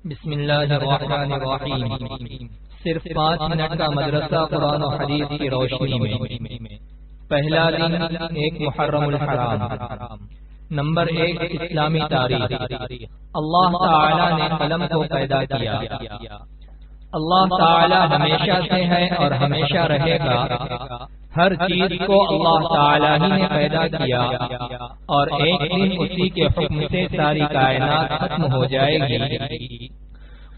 بسم اللہ الرحمن الرحیم۔ صرف 5 منٹ کا مدرسہ قرآن و حدیث کی روشنی میں۔ پہلا دن 1 محرم الحرام۔ نمبر 1 اسلامی تاریخ۔ اللہ تعالی نے قلم کو پیدا کیا۔ اللہ تعالی ہمیشہ سے ہے اور ہمیشہ رہے گا۔ ہر چیز کو اللہ تعالی ہی نے پیدا کیا اور ایک دن اسی کے حکم سے ساری کائنات ختم ہو جائے گی۔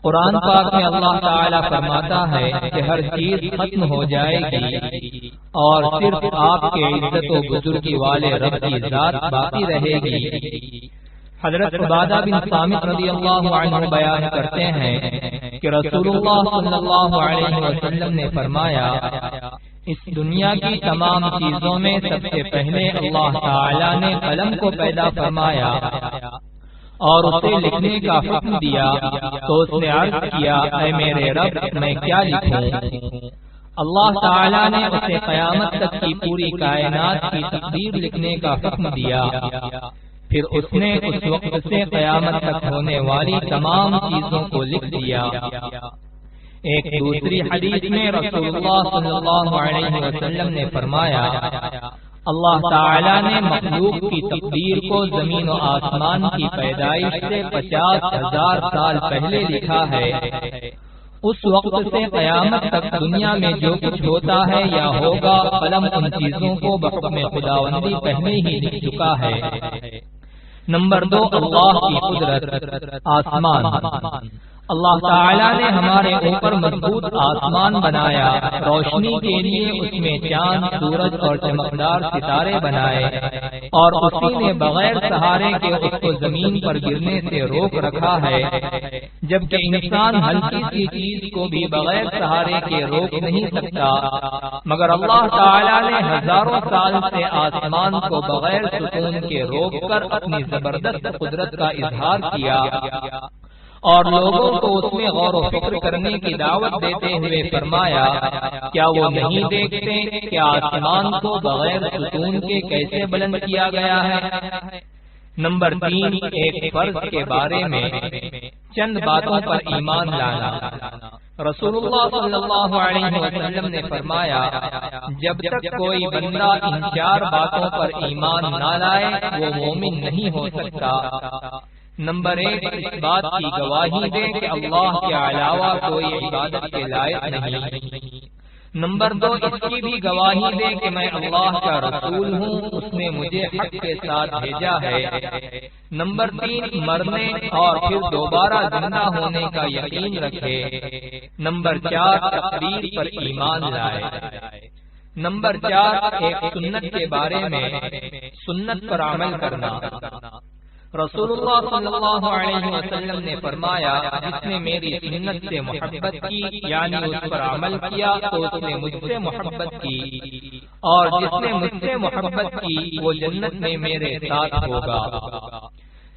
قرآن پاک میں اللہ تعالی فرماتا ہے کہ ہر چیز ختم ہو جائے گی اور صرف آپ کے عزت و بزرگی والے رب کی ذات باقی رہے گی۔ حضرت عبادہ بن صامت رضی اللہ عنہ بیان کرتے ہیں کہ رسول اللہ صلی اللہ علیہ وسلم نے فرمایا، اس دنیا کی تمام چیزوں میں سب سے پہلے اللہ تعالی نے قلم کو پیدا فرمایا اور اسے لکھنے کا حکم دیا تو اس نے عرض کیا، اے میرے رب میں کیا لکھوں؟ اللہ تعالی نے اسے قیامت تک کی پوری کائنات کی تقدیر لکھنے کا حکم دیا، پھر اس نے اس وقت سے قیامت تک ہونے والی تمام چیزوں کو لکھ دیا۔ ایک دوسری حدیث میں رسول اللہ صلی اللہ علیہ وسلم نے فرمایا، اللہ تعالی نے مخلوق کی تقدیر کو زمین و آسمان کی پیدائش سے 50,000 سال پہلے لکھا ہے۔ اس وقت سے قیامت تک دنیا میں جو کچھ ہوتا ہے یا ہوگا، قلم ان چیزوں کو بحکم خداوندی پہلے ہی لکھ چکا ہے۔ نمبر 2 اللہ کی قدرت۔ آسمان۔ اللہ تعالی نے ہمارے اوپر مضبوط آسمان بنایا، روشنی کے لیے اس میں چاند، سورج اور چمکدار ستارے بنائے، اور اسی نے بغیر سہارے کے اس کو زمین پر گرنے سے روک رکھا ہے، جبکہ انسان ہلکی سی چیز کو بھی بغیر سہارے کے روک نہیں سکتا، مگر اللہ تعالی نے ہزاروں سال سے آسمان کو بغیر ستون کے روک کر اپنی زبردست قدرت کا اظہار کیا اور لوگوں کو اس میں غور و فکر کرنے کی دعوت دیتے ہوئے فرمایا، کیا وہ نہیں دیکھتے کہ آسمان کو بغیر ستون کے کیسے بلند کیا گیا ہے؟ نمبر 3 ایک فرض کے بارے میں چند باتوں پر ایمان لانا۔ رسول اللہ صلی اللہ علیہ وسلم نے فرمایا، جب تک کوئی بندہ ان 4 باتوں پر ایمان نہ لائے وہ مومن نہیں ہو سکتا۔ نمبر 1 اس بات کی گواہی دے کہ اللہ کے علاوہ کوئی عبادت کے لائق نہیں۔ نمبر 2 اس کی بھی گواہی دے کہ میں اللہ کا رسول ہوں، اس نے مجھے حق کے ساتھ بھیجا ہے۔ نمبر 3 مرنے اور پھر دوبارہ زندہ ہونے کا یقین رکھے۔ نمبر 4 تقدیر پر ایمان لائے۔ نمبر 4 ایک سنت کے بارے میں سنت پر عمل کرنا۔ رسول اللہ صلی اللہ علیہ وسلم نے فرمایا، جس نے میری سنت سے محبت کی یعنی اس پر عمل کیا تو اس نے مجھ سے محبت کی، اور جس نے مجھ سے محبت کی وہ جنت میں میرے ساتھ ہوگا۔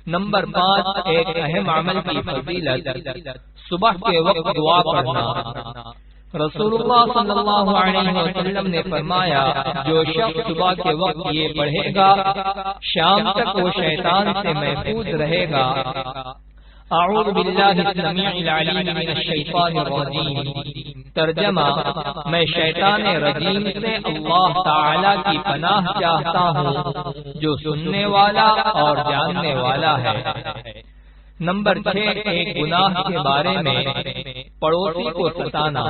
نمبر 5 ایک اہم عمل کی فضیلت، صبح کے وقت دعا پڑھنا۔ رسول اللہ صلی اللہ علیہ وسلم نے فرمایا، جو شخص صبح کے وقت یہ پڑھے گا شام تک وہ شیطان سے محفوظ رہے گا۔ اعوذ باللہ السمیع العلیم من الشیطان الرجیم۔ ترجمہ، میں شیطان رجیم سے اللہ تعالی کی پناہ چاہتا ہوں جو سننے والا اور جاننے والا ہے۔ نمبر 6 ایک گناہ کے بارے میں پڑوسی کو ستانا۔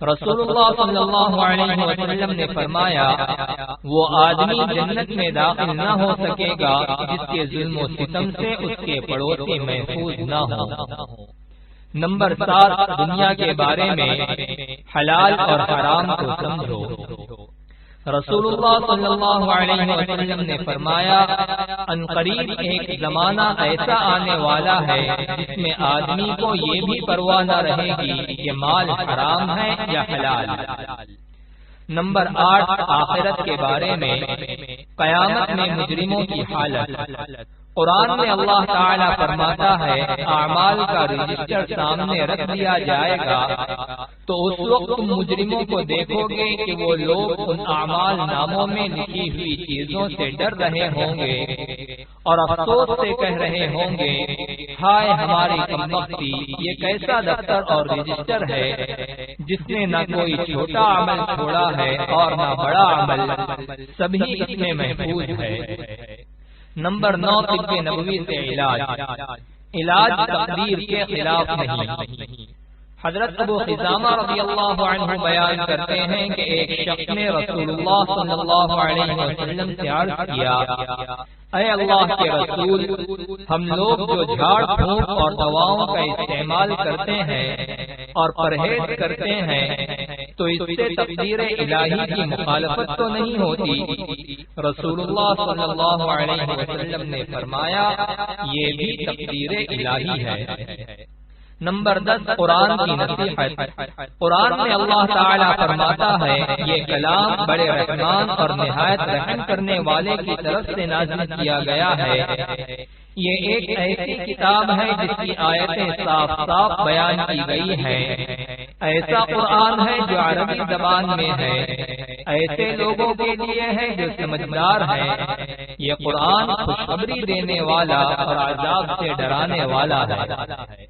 رسول اللہ صلی اللہ علیہ وسلم نے فرمایا، وہ آدمی جنت میں داخل نہ ہو سکے گا جس کے ظلم و ستم سے اس کے پڑوسی محفوظ نہ ہوں۔ نمبر 7 دنیا کے بارے میں حلال اور حرام کو سمجھو۔ رسول اللہ صلی اللہ علیہ وسلم نے فرمایا، عنقریب ایک زمانہ ایسا آنے والا ہے جس میں آدمی کو یہ بھی پرواہ نہ رہے گی کہ مال حرام ہے یا حلال۔ نمبر 8 آخرت کے بارے میں قیامت میں مجرموں کی حالت۔ قرآن میں اللہ تعالیٰ فرماتا ہے اعمال کا رجسٹر سامنے رکھ دیا جائے گا تو اس وقت تم مجرموں کو دیکھو گے کہ وہ لوگ ان اعمال ناموں میں لکھی ہوئی چیزوں سے ڈر رہے ہوں گے اور افسوس سے کہہ رہے ہوں گے ہائے ہماری کمبختی، یہ کیسا دفتر اور رجسٹر ہے جس نے نہ کوئی چھوٹا عمل چھوڑا ہے اور نہ بڑا عمل، سبھی اس میں محفوظ ہے۔ نمبر 9، طب نبوی سے علاج تقدیر کے خلاف نہیں۔ حضرت ابو خزامہ رضی اللہ عنہ بیان کرتے ہیں کہ ایک شخص نے رسول اللہ صلی اللہ علیہ وسلم سے عرض کیا، اے اللہ کے رسول، ہم لوگ جو جھاڑ پھونک اور دواؤں کا استعمال کرتے ہیں اور پرہیز کرتے ہیں تو اس سے تقدیر الہی کی مخالفت تو نہیں ہوتی؟ رسول اللہ صلی اللہ علیہ وسلم نے فرمایا یہ بھی تقدیر الہی ہے۔ نمبر 10، قرآن کی نصیحت۔ قرآن میں اللہ تعالیٰ فرماتا ہے یہ کلام بڑے رحمان اور نہایت رحم کرنے والے کی طرف سے نازل کیا گیا ہے۔ یہ ایک ایسی کتاب ہے جس کی آیتیں صاف صاف بیان کی گئی ہیں۔ ایسا قرآن ہے جو عربی زبان میں ہے، ایسے لوگوں کے لیے ہے جو سمجھدار ہیں۔ یہ قرآن خوشخبری دینے والا اور عذاب سے ڈرانے والا ہے۔